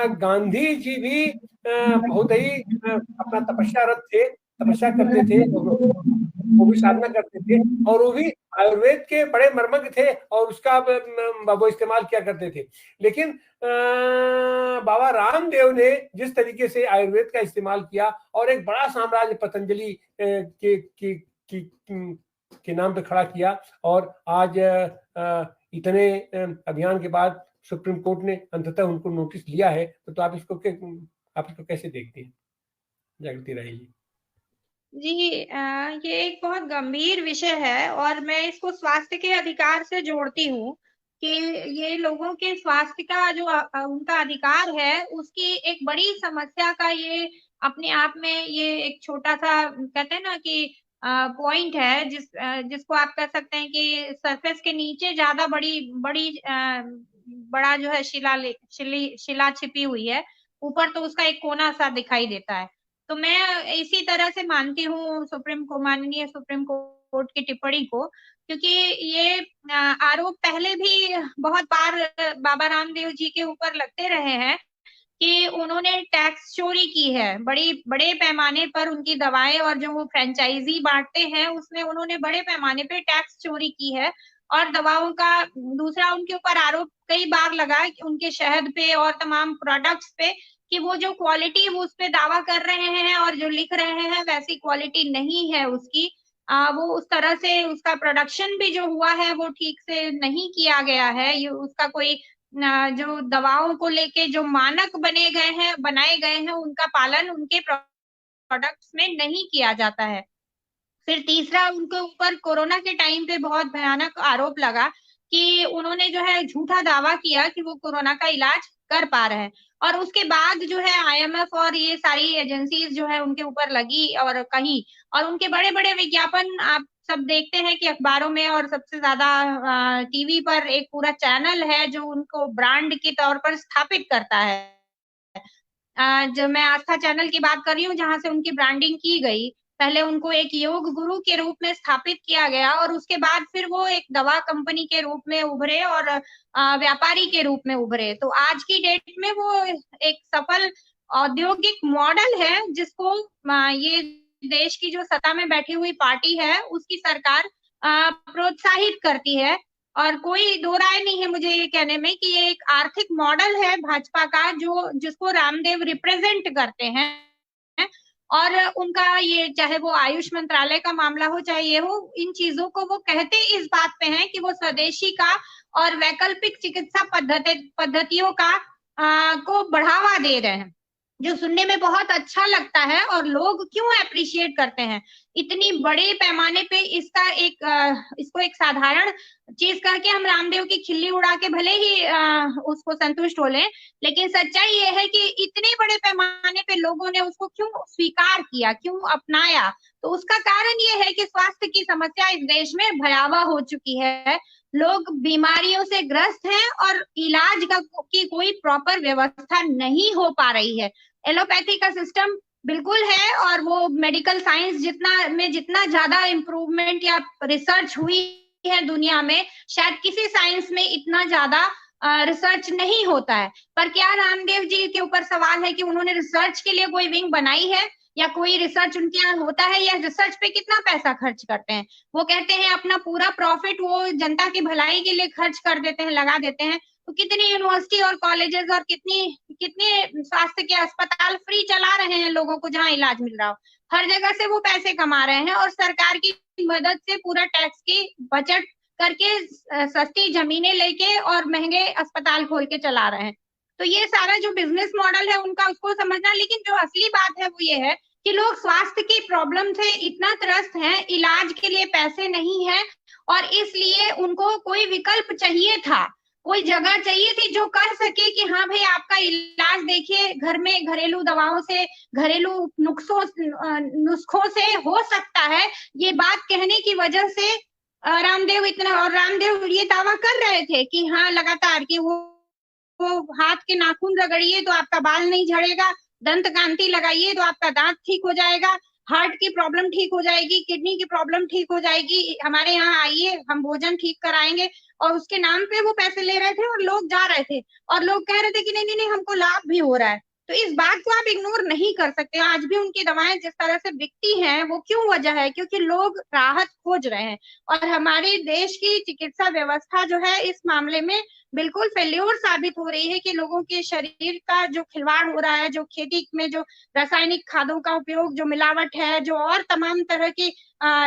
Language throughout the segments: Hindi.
गांधी जी भी बहुत ही अपना तपस्यारत थे, तपस्या करते थे, वो भी साधना करते थे, और वो भी आयुर्वेद के बड़े मर्मज्ञ थे और उसका वो इस्तेमाल किया करते थे। लेकिन बाबा रामदेव ने जिस तरीके से आयुर्वेद का इस्तेमाल किया और एक बड़ा साम्राज्य पतंजलि के नाम पे खड़ा किया, और आज इतने अभियान के बाद सुप्रीम कोर्ट ने अंततः उनको नोटिस लिया है, तो आप इसको कैसे देखते हैं, जागृति राय जी? जी, ये एक बहुत गंभीर विषय है और मैं इसको स्वास्थ्य के अधिकार से जोड़ती हूँ कि ये लोगों के स्वास्थ्य का जो उनका अधिकार है, उसकी एक बड़ी समस्या का ये अपने आप में ये एक छोटा सा कहते हैं ना कि पॉइंट है जिसको आप कह सकते हैं कि सरफेस के नीचे ज्यादा बड़ा जो है शिला छिपी हुई है, ऊपर तो उसका एक कोना सा दिखाई देता है। तो मैं इसी तरह से मानती हूँ माननीय सुप्रीम कोर्ट की टिप्पणी को, क्योंकि ये आरोप पहले भी बहुत बार बाबा रामदेव जी के ऊपर लगते रहे हैं कि उन्होंने टैक्स चोरी की है, बड़े पैमाने पर उनकी दवाएं और जो वो फ्रेंचाइजी बांटते हैं उसमें उन्होंने बड़े पैमाने पे टैक्स चोरी की है। और दवाओं का दूसरा उनके ऊपर आरोप कई बार लगा कि उनके शहद पे और तमाम प्रोडक्ट्स पे कि वो जो क्वालिटी वो उस पे दावा कर रहे हैं और जो लिख रहे हैं वैसी क्वालिटी नहीं है उसकी। वो उस तरह से उसका प्रोडक्शन भी जो हुआ है वो ठीक से नहीं किया गया है, ये उसका कोई जो दवाओं को लेके जो मानक बनाए गए हैं उनका पालन उनके प्रोडक्ट्स में नहीं किया जाता है। फिर तीसरा उनके ऊपर कोरोना के टाइम पे बहुत भयानक आरोप लगा कि उन्होंने जो है झूठा दावा किया कि वो कोरोना का इलाज कर पा रहे हैं, और उसके बाद जो है आईएमएफ और ये सारी एजेंसीज जो है उनके ऊपर लगी और कहीं, और उनके बड़े बड़े विज्ञापन आप सब देखते हैं कि अखबारों में, और सबसे ज्यादा टीवी पर एक पूरा चैनल है जो उनको ब्रांड के तौर पर स्थापित करता है। जो मैं आस्था चैनल की बात कर रही हूँ जहां से उनकी ब्रांडिंग की गई, पहले उनको एक योग गुरु के रूप में स्थापित किया गया और उसके बाद फिर वो एक दवा कंपनी के रूप में उभरे और व्यापारी के रूप में उभरे। तो आज की डेट में वो एक सफल औद्योगिक मॉडल है जिसको ये देश की जो सत्ता में बैठी हुई पार्टी है उसकी सरकार प्रोत्साहित करती है। और कोई दो राय नहीं है मुझे ये कहने में कि ये एक आर्थिक मॉडल है भाजपा का जो जिसको रामदेव रिप्रेजेंट करते हैं। और उनका ये चाहे वो आयुष मंत्रालय का मामला हो चाहे ये हो, इन चीजों को वो कहते इस बात पे हैं कि वो स्वदेशी का और वैकल्पिक चिकित्सा पद्धतियों का को बढ़ावा दे रहे हैं, जो सुनने में बहुत अच्छा लगता है और लोग क्यों अप्रिशिएट करते हैं। इतनी बड़े पैमाने पे इसको एक साधारण चीज करके हम रामदेव की खिल्ली उड़ा के भले ही उसको संतुष्ट हो लें, लेकिन सच्चाई ये है कि इतने बड़े पैमाने पे लोगों ने उसको क्यों स्वीकार किया, क्यों अपनाया। तो उसका कारण ये है कि स्वास्थ्य की समस्या इस देश में भयावह हो चुकी है, लोग बीमारियों से ग्रस्त हैं और इलाज की कोई प्रॉपर व्यवस्था नहीं हो पा रही है। एलोपैथी का सिस्टम बिल्कुल है और वो मेडिकल साइंस जितना ज्यादा इम्प्रूवमेंट या रिसर्च हुई है दुनिया में, शायद किसी साइंस में इतना ज्यादा रिसर्च नहीं होता है। पर क्या रामदेव जी के ऊपर सवाल है कि उन्होंने रिसर्च के लिए कोई विंग बनाई है या कोई रिसर्च उनके यहाँ होता है, या रिसर्च पे कितना पैसा खर्च करते हैं। वो कहते हैं अपना पूरा प्रॉफिट वो जनता की भलाई के लिए खर्च कर देते हैं, लगा देते हैं। तो कितनी यूनिवर्सिटी और कॉलेजेस और कितने स्वास्थ्य के अस्पताल फ्री चला रहे हैं लोगों को जहाँ इलाज मिल रहा हो, हर जगह से वो पैसे कमा रहे हैं और सरकार की मदद से पूरा टैक्स की बचत करके सस्ती जमीनें लेके और महंगे अस्पताल खोल के चला रहे हैं। तो ये सारा जो बिजनेस मॉडल है उनका उसको समझना, लेकिन जो असली बात है वो ये है कि लोग स्वास्थ्य की प्रॉब्लम से इतना त्रस्त हैं, इलाज के लिए पैसे नहीं है और इसलिए उनको कोई विकल्प चाहिए था, कोई जगह चाहिए थी जो कर सके कि हाँ भाई आपका इलाज देखिए घर में घरेलू दवाओं से, घरेलू नुस्खों से हो सकता है। ये बात कहने की वजह से रामदेव ये दावा कर रहे थे कि हाँ लगातार कि वो हाथ के नाखून रगड़िए तो आपका बाल नहीं झड़ेगा, दंत कांति लगाइए तो आपका दांत ठीक हो जाएगा, हार्ट की प्रॉब्लम ठीक हो जाएगी, किडनी की प्रॉब्लम ठीक हो जाएगी, हमारे यहाँ आइए हम भोजन ठीक कराएंगे। और उसके नाम पे वो पैसे ले रहे थे और लोग जा रहे थे और लोग कह रहे थे कि नहीं नहीं नहीं हमको लाभ भी हो रहा है। तो इस बात को आप इग्नोर नहीं कर सकते। आज भी उनकी दवाएं जिस तरह से बिकती हैं वो क्यों वजह है, क्योंकि लोग राहत खोज रहे हैं। और हमारे देश की चिकित्सा व्यवस्था जो है इस मामले में बिल्कुल फेल्योर साबित हो रही है कि लोगों के शरीर का जो खिलवाड़ हो रहा है, जो खेती में जो रासायनिक खादों का उपयोग, जो मिलावट है, जो और तमाम तरह की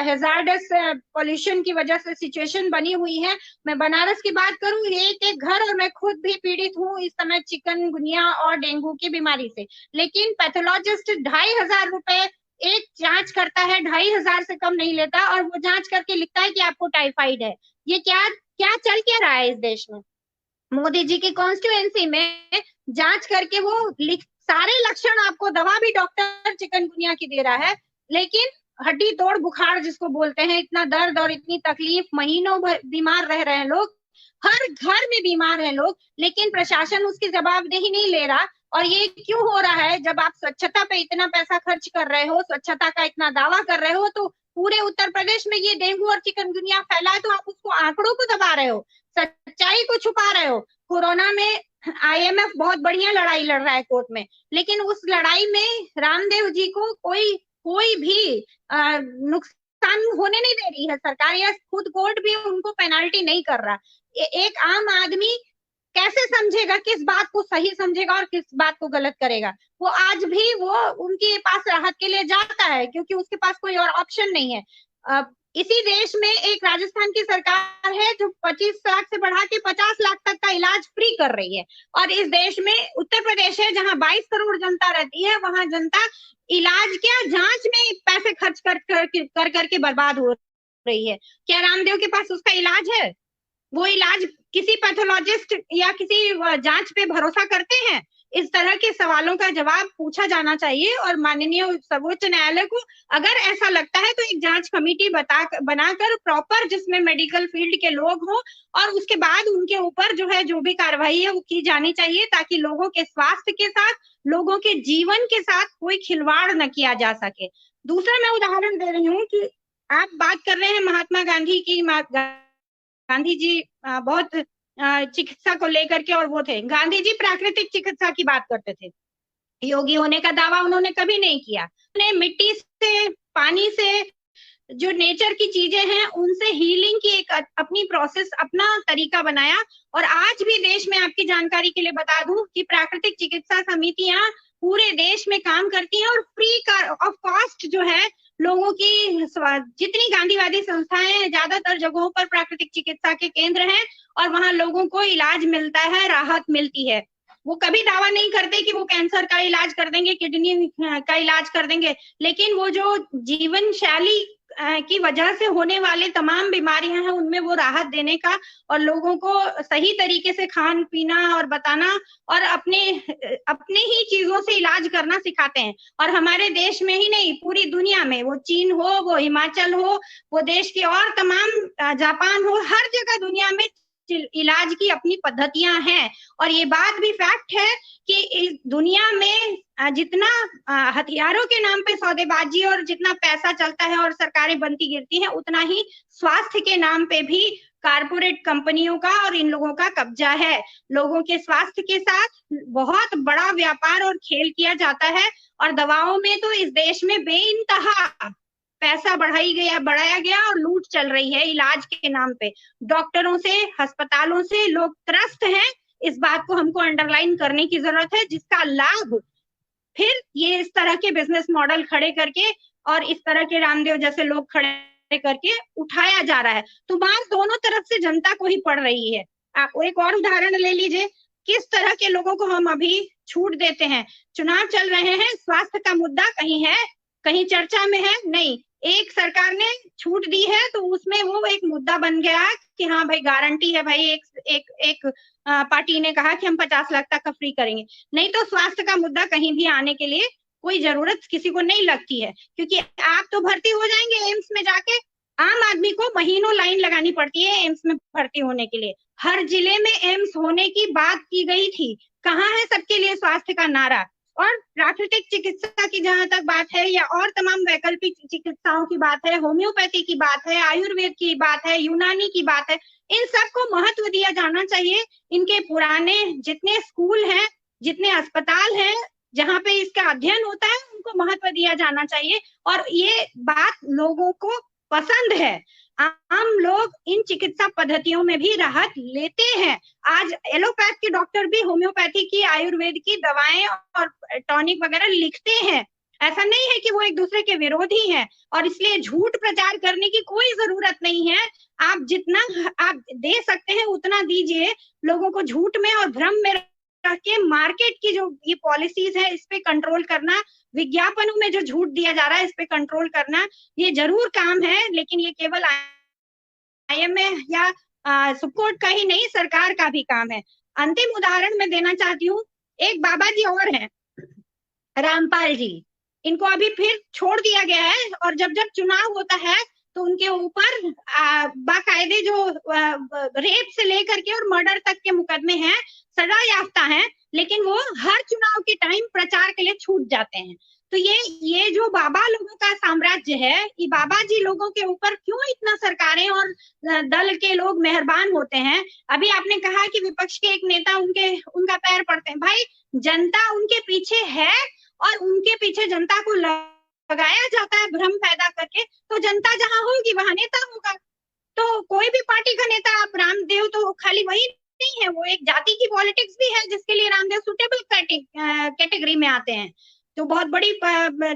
हेजार्डस पॉल्यूशन की वजह से सिचुएशन बनी हुई है। मैं बनारस की बात करूं, एक एक घर, और मैं खुद भी पीड़ित हूं इस समय चिकनगुनिया और डेंगू की बीमारी से। लेकिन पैथोलॉजिस्ट 2,500 रुपए एक जांच करता है, 2,500 से कम नहीं लेता, और वो जांच करके लिखता है कि आपको टाइफाइड है। ये क्या क्या चल क्या रहा है इस देश में? मोदी जी की कॉन्स्टिट्यूएंसी में जांच करके वो लिख सारे लक्षण आपको, दवा भी डॉक्टर चिकनगुनिया की दे रहा है, लेकिन हड्डी तोड़ बुखार जिसको बोलते हैं, इतना दर्द और इतनी तकलीफ, महीनों बीमार रह रहे हैं लोग, हर घर में बीमार हैं लोग, लेकिन प्रशासन उसकी जवाबदेही नहीं ले रहा। और ये क्यों हो रहा है? जब आप स्वच्छता पे इतना पैसा खर्च कर रहे हो, स्वच्छता का इतना दावा कर रहे हो, तो पूरे उत्तर प्रदेश में ये डेंगू और चिकनगुनिया फैला है तो आप उसको आंकड़ों को दबा रहे हो, सच्चाई को छुपा रहे हो। कोरोना में IMF बहुत बढ़िया लड़ाई लड़ रहा है कोर्ट में, लेकिन उस लड़ाई में रामदेव जी को कोई कोई भी नुकसान होने नहीं दे रही है सरकार, या खुद कोर्ट भी उनको पेनाल्टी नहीं कर रहा। एक आम आदमी कैसे समझेगा, किस बात को सही समझेगा और किस बात को गलत करेगा? वो आज भी वो उनके पास राहत के लिए जाता है क्योंकि उसके पास कोई और ऑप्शन नहीं है। इसी देश में एक राजस्थान की सरकार है जो 25 लाख से बढ़ा के 50 लाख तक का इलाज फ्री कर रही है। और इस देश में उत्तर प्रदेश है जहां 22 करोड़ जनता रहती है, वहां जनता इलाज क्या जांच में पैसे खर्च कर करके बर्बाद हो रही है। क्या रामदेव के पास उसका इलाज है? वो इलाज किसी पैथोलॉजिस्ट या किसी जांच पे भरोसा करते हैं? इस तरह के सवालों का जवाब पूछा जाना चाहिए। और माननीय सर्वोच्च न्यायालय को अगर ऐसा लगता है तो एक जांच कमेटी बनाकर प्रॉपर, जिसमें मेडिकल फील्ड के लोग हों, और उसके बाद उनके ऊपर जो है जो भी कार्रवाई है वो की जानी चाहिए, ताकि लोगों के स्वास्थ्य के साथ, लोगों के जीवन के साथ कोई खिलवाड़ न किया जा सके। दूसरा मैं उदाहरण दे रही हूँ कि आप बात कर रहे हैं महात्मा गांधी की। गांधी जी बहुत चिकित्सा को लेकर के, और वो थे गांधी जी प्राकृतिक चिकित्सा की बात करते थे। योगी होने का दावा उन्होंने कभी नहीं किया। उन्होंने मिट्टी से, पानी से, जो नेचर की चीजें हैं उनसे हीलिंग की एक अपनी प्रोसेस, अपना तरीका बनाया। और आज भी देश में, आपकी जानकारी के लिए बता दूं कि प्राकृतिक चिकित्सा समितियां पूरे देश में काम करती हैं और फ्री ऑफ कॉस्ट जो है लोगों की, जितनी गांधीवादी संस्थाएं हैं ज्यादातर जगहों पर प्राकृतिक चिकित्सा के केंद्र हैं और वहां लोगों को इलाज मिलता है, राहत मिलती है। वो कभी दावा नहीं करते कि वो कैंसर का इलाज कर देंगे, किडनी का इलाज कर देंगे, लेकिन वो जो जीवन शैली की वजह से होने वाले तमाम बीमारियां हैं उनमें वो राहत देने का, और लोगों को सही तरीके से खान पीना और बताना, और अपने अपने ही चीजों से इलाज करना सिखाते हैं। और हमारे देश में ही नहीं, पूरी दुनिया में, वो चीन हो, वो हिमाचल हो, वो देश के और तमाम, जापान हो, हर जगह दुनिया में इलाज की अपनी पद्धतियां हैं। और ये बात भी फैक्ट है कि इस दुनिया में जितना हथियारों के नाम पे सौदेबाजी और जितना पैसा चलता है और सरकारें बनती गिरती हैं, उतना ही स्वास्थ्य के नाम पे भी कारपोरेट कंपनियों का और इन लोगों का कब्जा है। लोगों के स्वास्थ्य के साथ बहुत बड़ा व्यापार और खेल किया जाता है। और दवाओं में तो इस देश में बेइंतहा पैसा बढ़ाया गया और लूट चल रही है इलाज के नाम पे। डॉक्टरों से, अस्पतालों से लोग त्रस्त हैं। इस बात को हमको अंडरलाइन करने की जरूरत है, जिसका लाभ फिर ये इस तरह के बिजनेस मॉडल खड़े करके और इस तरह के रामदेव जैसे लोग खड़े करके उठाया जा रहा है। तो मार दोनों तरफ से जनता को ही पड़ रही है। आप एक और उदाहरण ले लीजिए, किस तरह के लोगों को हम अभी छूट देते हैं। चुनाव चल रहे हैं, स्वास्थ्य का मुद्दा कहीं है, कहीं चर्चा में है नहीं। एक सरकार ने छूट दी है तो उसमें वो एक मुद्दा बन गया कि हाँ भाई गारंटी है भाई, एक पार्टी ने कहा कि हम 50 लाख तक का फ्री करेंगे। नहीं तो स्वास्थ्य का मुद्दा कहीं भी आने के लिए कोई जरूरत किसी को नहीं लगती है, क्योंकि आप तो भर्ती हो जाएंगे एम्स में जाके। आम आदमी को महीनों लाइन लगानी पड़ती है एम्स में भर्ती होने के लिए। हर जिले में एम्स होने की बात की गई थी, कहाँ है सबके लिए स्वास्थ्य का नारा? और प्राकृतिक चिकित्सा की जहां तक बात है या और तमाम वैकल्पिक चिकित्साओं की बात है, होम्योपैथी की बात है, आयुर्वेद की बात है, यूनानी की बात है, इन सबको महत्व दिया जाना चाहिए। इनके पुराने जितने स्कूल हैं, जितने अस्पताल हैं जहां पे इसका अध्ययन होता है, उनको महत्व दिया जाना चाहिए। और ये बात लोगों को पसंद है, आम लोग इन चिकित्सा पद्धतियों में भी राहत लेते हैं। आज एलोपैथ के डॉक्टर भी होम्योपैथी की, आयुर्वेद की दवाएं और टॉनिक वगैरह लिखते हैं। ऐसा नहीं है कि वो एक दूसरे के विरोधी हैं, और इसलिए झूठ प्रचार करने की कोई जरूरत नहीं है। आप जितना आप दे सकते हैं उतना दीजिए, लोगों को झूठ में और भ्रम में रख के मार्केट की जो ये पॉलिसीज है इस पे कंट्रोल करना, विज्ञापनों में जो झूठ दिया जा रहा है इस पे कंट्रोल करना, ये जरूर काम है। लेकिन ये केवल IMA या सुप्रीम कोर्ट का ही नहीं, सरकार का भी काम है। अंतिम उदाहरण मैं देना चाहती हूँ, एक बाबा जी और हैं, रामपाल जी, इनको अभी फिर छोड़ दिया गया है, और जब जब चुनाव होता है तो उनके ऊपर बाकायदे जो रेप से लेकर के और मर्डर तक के मुकदमे हैं, सजा याफ्ता हैं, लेकिन वो हर चुनाव के टाइम प्रचार के लिए छूट जाते हैं। तो ये जो बाबा लोगों का साम्राज्य है, ये बाबा जी लोगों के ऊपर क्यों इतना सरकारें और दल के लोग मेहरबान होते हैं। अभी आपने कहा कि विपक्ष के एक नेता उनका पैर पड़ते हैं। भाई, जनता उनके पीछे है और उनके पीछे जनता को लगाया जाता है भ्रम पैदा करके, तो जनता जहां होगी वहां नेता होगा। तो कोई भी पार्टी का नेता, आप रामदेव तो खाली वही नहीं है, वो एक जाति की पॉलिटिक्स भी है जिसके लिए रामदेव सुटेबल कैटेगरी में आते हैं। तो बहुत बड़ी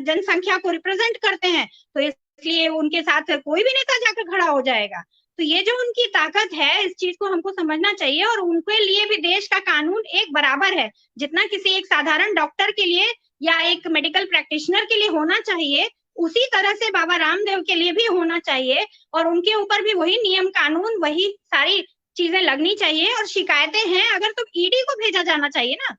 जनसंख्या को रिप्रेजेंट करते हैं, तो इसलिए उनके साथ कोई भी नेता जाकर खड़ा हो जाएगा। तो ये जो उनकी ताकत है, इस चीज को हमको समझना चाहिए, और उनके लिए भी देश का कानून एक बराबर है। जितना किसी एक साधारण डॉक्टर के लिए या एक मेडिकल प्रैक्टिशनर के लिए होना चाहिए, उसी तरह से बाबा रामदेव के लिए भी होना चाहिए, और उनके ऊपर भी वही नियम कानून, वही सारी चीजें लगनी चाहिए। और शिकायतें हैं अगर, तो ईडी को भेजा जाना चाहिए ना,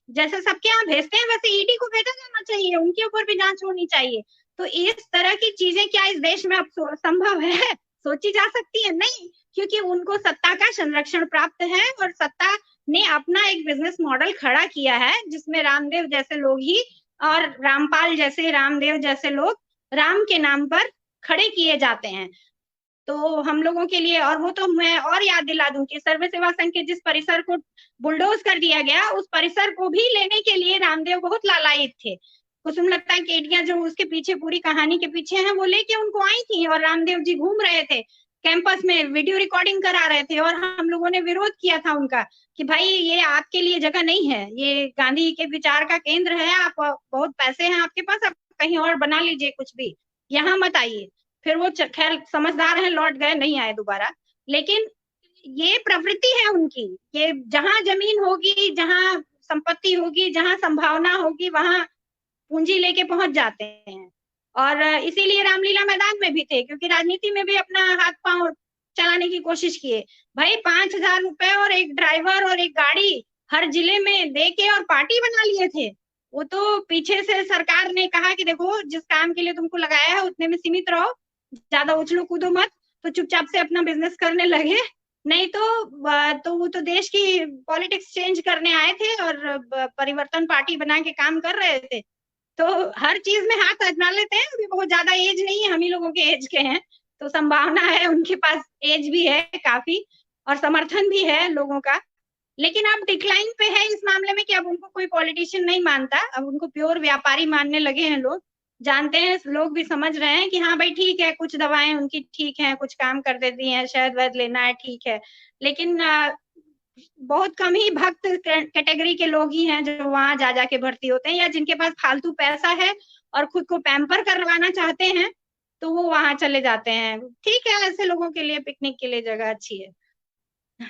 जैसे सबके यहाँ भेजते हैं वैसे ईडी को भेजा जाना चाहिए, उनके ऊपर भी जांच होनी चाहिए। तो इस तरह की चीजें क्या इस देश में अब संभव है, सोची जा सकती है? नहीं, क्योंकि उनको सत्ता का संरक्षण प्राप्त है, और सत्ता ने अपना एक बिजनेस मॉडल खड़ा किया है जिसमें रामदेव जैसे लोग ही, और रामपाल जैसे, रामदेव जैसे लोग राम के नाम पर खड़े किए जाते हैं। तो हम लोगों के लिए, और वो तो मैं और याद दिला दूं कि सर्व सेवा संघ के जिस परिसर को बुलडोज कर दिया गया, उस परिसर को भी लेने के लिए रामदेव बहुत लालायित थे। कुसुमलता केडिया जो उसके पीछे पूरी कहानी के पीछे हैं, वो लेके उनको आई थी, और रामदेव जी घूम रहे थे कैंपस में, वीडियो रिकॉर्डिंग करा रहे थे, और हम लोगों ने विरोध किया था उनका कि भाई ये आपके लिए जगह नहीं है, ये गांधी के विचार का केंद्र है, आप बहुत पैसे हैं आपके पास, आप कहीं और बना लीजिए कुछ भी, यहाँ मत आइए। फिर वो खैर समझदार है, लौट गए, नहीं आए दोबारा। लेकिन ये प्रवृत्ति है उनकी, ये जहां जमीन होगी, जहां संपत्ति होगी, जहां संभावना होगी, वहां पूंजी लेके पहुंच जाते हैं। और इसीलिए रामलीला मैदान में भी थे, क्योंकि राजनीति में भी अपना हाथ पांव चलाने की कोशिश किए। भाई 5,000 रुपए और एक ड्राइवर और एक गाड़ी हर जिले में दे के और पार्टी बना लिए थे। वो तो पीछे से सरकार ने कहा कि देखो, जिस काम के लिए तुमको लगाया है उतने में सीमित रहो, ज्यादा उछलो कूदो मत, तो चुपचाप से अपना बिजनेस करने लगे। नहीं तो वो तो देश की पॉलिटिक्स चेंज करने आए थे और परिवर्तन पार्टी बना के काम कर रहे थे। तो हर चीज में हाथ आजमा लेते हैं। अभी बहुत ज्यादा एज नहीं है, हम ही लोगों के एज के हैं, तो संभावना है, उनके पास एज भी है काफी, और समर्थन भी है लोगों का। लेकिन अब डिक्लाइन पे है इस मामले में कि अब उनको कोई पॉलिटिशियन नहीं मानता, अब उनको प्योर व्यापारी मानने लगे हैं लोग। जानते हैं लोग, भी समझ रहे हैं कि हाँ भाई ठीक है, कुछ दवाएं उनकी ठीक है, कुछ काम कर देती हैं, शहद वहद लेना है ठीक है, लेकिन बहुत कम ही भक्त कैटेगरी के लोग ही हैं जो वहां जा जाके भर्ती होते हैं, या जिनके पास फालतू पैसा है और खुद को पैम्पर करवाना चाहते हैं, तो वो वहां चले जाते हैं। ठीक है, ऐसे लोगों के लिए पिकनिक के लिए जगह अच्छी है।